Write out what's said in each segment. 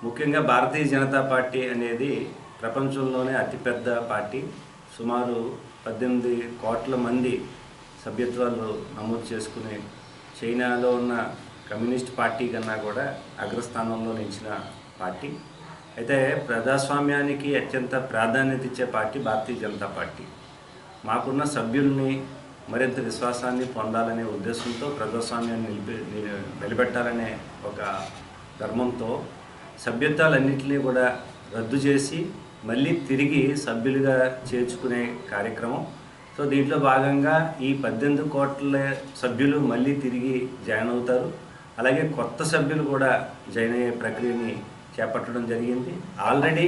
ముఖ్యంగా భారతీయ జనతా పార్టీ అనేది ప్రపంచంలోనే అతిపెద్ద పార్టీ. సుమారు 18 కోట్ల మంది సభ్యత్వాలు నమోదు చేసుకుని చైనాలో ఉన్న కమ్యూనిస్ట్ పార్టీ కన్నా కూడా అగ్రస్థానంలో నిలిచిన పార్టీ. అయితే ప్రజాస్వామ్యానికి అత్యంత ప్రాధాన్యత ఇచ్చే పార్టీ భారతీయ జనతా పార్టీ. మాకున్న సభ్యుల్ని మరింత విశ్వాసాన్ని పొందాలనే ఉద్దేశంతో ప్రజాస్వామ్యాన్ని నిలబెట్టాలనే ఒక ధర్మంతో సభ్యత్వాలన్నింటినీ కూడా రద్దు చేసి మళ్ళీ తిరిగి సభ్యులుగా చేర్చుకునే కార్యక్రమం. సో దీంట్లో భాగంగా ఈ 18 కోట్ల సభ్యులు మళ్ళీ తిరిగి జాయిన్ అవుతారు. అలాగే కొత్త సభ్యులు కూడా జాయిన్ అయ్యే ప్రక్రియని చేపట్టడం జరిగింది. ఆల్రెడీ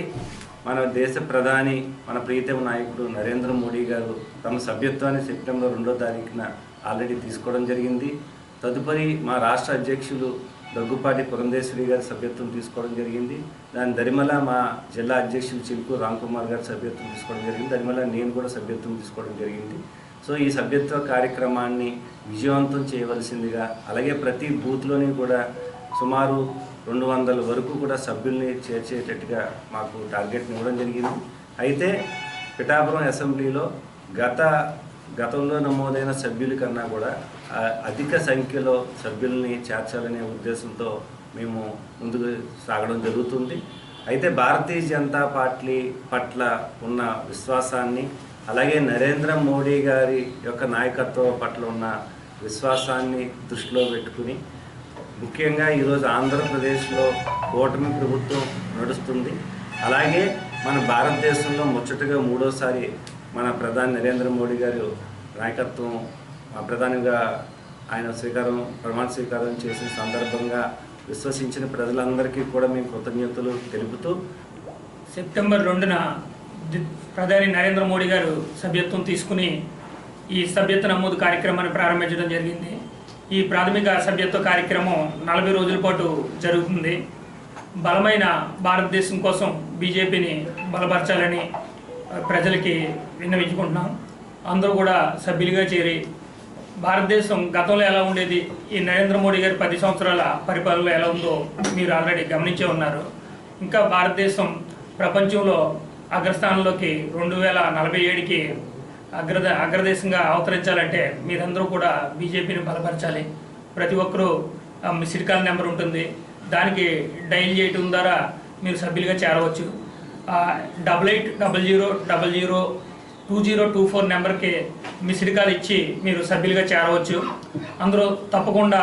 మన దేశ ప్రధాని, మన ప్రియతమ నాయకుడు నరేంద్ర మోడీ గారు తమ సభ్యత్వాన్ని సెప్టెంబర్ 2వ తారీఖున ఆల్రెడీ తీసుకోవడం జరిగింది. తదుపరి మా రాష్ట్ర అధ్యక్షులు దగ్గుపాటి పురంధేశ్వరి గారి సభ్యత్వం తీసుకోవడం జరిగింది. దాని దరిమల మా జిల్లా అధ్యక్షులు చిలుకూరు రామ్కుమార్ గారి సభ్యత్వం తీసుకోవడం జరిగింది. దరిమల నేను కూడా సభ్యత్వం తీసుకోవడం జరిగింది. సో ఈ సభ్యత్వ కార్యక్రమాన్ని విజయవంతం చేయవలసిందిగా, అలాగే ప్రతి బూత్లోని కూడా సుమారు 200 వరకు కూడా సభ్యుల్ని చేర్చేటట్టుగా మాకు టార్గెట్ని ఇవ్వడం జరిగింది. అయితే పిఠాపురం అసెంబ్లీలో గతంలో నమోదైన సభ్యుల కన్నా కూడా అధిక సంఖ్యలో సభ్యుల్ని చేర్చాలనే ఉద్దేశంతో మేము ముందుకు సాగడం జరుగుతుంది. అయితే భారతీయ జనతా పార్టీ పట్ల ఉన్న విశ్వాసాన్ని, అలాగే నరేంద్ర మోడీ గారి యొక్క నాయకత్వం పట్ల ఉన్న విశ్వాసాన్ని దృష్టిలో పెట్టుకుని, ముఖ్యంగా ఈరోజు ఆంధ్రప్రదేశ్లో కూటమి ప్రభుత్వం నడుస్తుంది. అలాగే మన భారతదేశంలో ముచ్చటగా 3వసారి మన ప్రధాని నరేంద్ర మోడీ గారు నాయకత్వం ప్రధానిగా ఆయన ప్రమాణ స్వీకారం చేసిన సందర్భంగా విశ్వసించిన ప్రజలందరికీ కూడా మేము కృతజ్ఞతలు తెలుపుతూ, సెప్టెంబర్ 2న ప్రధాని నరేంద్ర మోడీ గారు సభ్యత్వం తీసుకుని ఈ సభ్యత్వ నమోదు కార్యక్రమాన్ని ప్రారంభించడం జరిగింది. ఈ ప్రాథమిక సభ్యత్వ కార్యక్రమం 40 రోజుల పాటు జరుగుతుంది. బలమైన భారతదేశం కోసం బీజేపీని బలపరచాలని ప్రజలకి విన్నవించుకుంటున్నాం. అందరూ కూడా సభ్యులుగా చేరి, భారతదేశం గతంలో ఎలా ఉండేది, ఈ నరేంద్ర మోడీ గారి 10 సంవత్సరాల పరిపాలనలో ఎలా ఉందో మీరు ఆల్రెడీ గమనించే ఉన్నారు. ఇంకా భారతదేశం ప్రపంచంలో అగ్రస్థానంలోకి 2047కి అగ్రదేశంగా అవతరించాలంటే మీరందరూ కూడా బీజేపీని బలపరచాలి. ప్రతి ఒక్కరూ మిస్డ్ కాల్ నెంబర్ ఉంటుంది, దానికి డైల్ చేయటం ద్వారా మీరు సభ్యులుగా చేరవచ్చు. 8800002024 నెంబర్కి మిస్డ్ కాల్ ఇచ్చి మీరు సభ్యులుగా చేరవచ్చు. అందరూ తప్పకుండా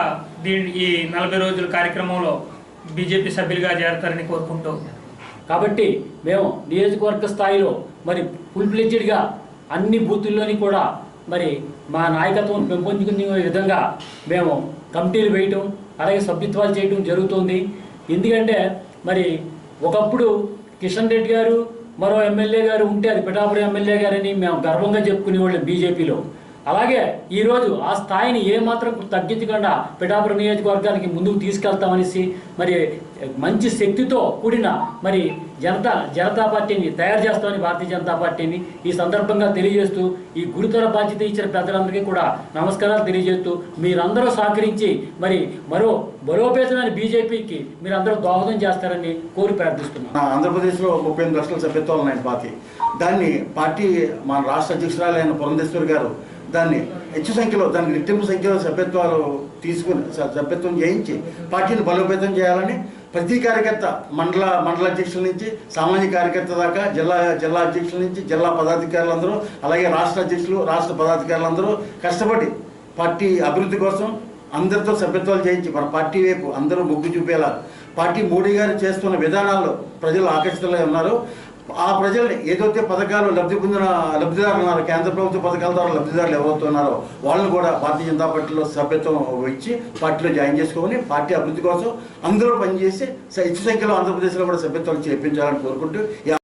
ఈ 40 రోజుల కార్యక్రమంలో బీజేపీ సభ్యులుగా చేరతారని కోరుకుంటూ, కాబట్టి మేము నియోజకవర్గ స్థాయిలో మరి ఫుల్ ఫ్లెడ్జ్డ్గా అన్ని బూతుల్లోని కూడా మరి మా నాయకత్వం పెంపొందుకునే విధంగా మేము కమిటీలు వేయటం, అలాగే సభ్యత్వాలు చేయటం జరుగుతుంది. ఎందుకంటే మరి ఒకప్పుడు కిషన్ రెడ్డి గారు మరో ఎమ్మెల్యే గారు ఉంటే అది పిఠాపురం ఎమ్మెల్యే గారని మేము గర్వంగా చెప్పుకునేవాళ్ళం బీజేపీలో. అలాగే ఈరోజు ఆ స్థాయిని ఏమాత్రం తగ్గించకుండా పిఠాపురం నియోజకవర్గానికి ముందుకు తీసుకెళ్తామనేసి మరి మంచి శక్తితో కూడిన మరి జనతా పార్టీని తయారు చేస్తామని భారతీయ జనతా పార్టీని ఈ సందర్భంగా తెలియజేస్తూ, ఈ గురుతర బాధ్యత ఇచ్చిన ప్రజలందరికీ కూడా నమస్కారాలు తెలియజేస్తూ, మీరందరూ సహకరించి మరి బలోపేతమైన బీజేపీకి మీరందరూ దోహదం చేస్తారని కోరి ప్రార్థిస్తున్నాం. ఆంధ్రప్రదేశ్లో 38 లక్షల సభ్యత్వాలు ఉన్నాయి పార్టీ. దాన్ని పార్టీ మన రాష్ట్ర అధ్యక్షురాలైన పురంధేశ్వరి గారు దాన్ని హెచ్చు సంఖ్యలో, దానికి రెట్టింపు సంఖ్యలో సభ్యత్వం చేయించి పార్టీని బలోపేతం చేయాలని ప్రతి కార్యకర్త మండల అధ్యక్షుల నుంచి సామాజిక కార్యకర్త దాకా జిల్లా అధ్యక్షుల నుంచి జిల్లా పదాధికారులందరూ, అలాగే రాష్ట్ర అధ్యక్షులు, రాష్ట్ర పదాధికారులందరూ కష్టపడి పార్టీ అభివృద్ధి కోసం అందరితో సభ్యత్వాలు చేయించి మన పార్టీ వైపు అందరూ మొగ్గు చూపేలా పార్టీ మోడీ గారు చేస్తున్న విధానాల్లో ప్రజలు ఆకర్షితులై ఉన్నారు. ఆ ప్రజల్ని ఏదైతే పథకాలు లబ్ధిదారులు ఉన్నారో, కేంద్ర ప్రభుత్వ పథకాల ద్వారా లబ్ధిదారులు ఎవరైతే ఉన్నారో వాళ్ళని కూడా భారతీయ జనతా పార్టీలో సభ్యత్వం ఇచ్చి పార్టీలో జాయిన్ చేసుకొని పార్టీ అభివృద్ధి కోసం అందరూ పనిచేసి హెచ్చు సంఖ్యలో ఆంధ్రప్రదేశ్లో కూడా సభ్యత్వాలు చేయించాలని కోరుకుంటూ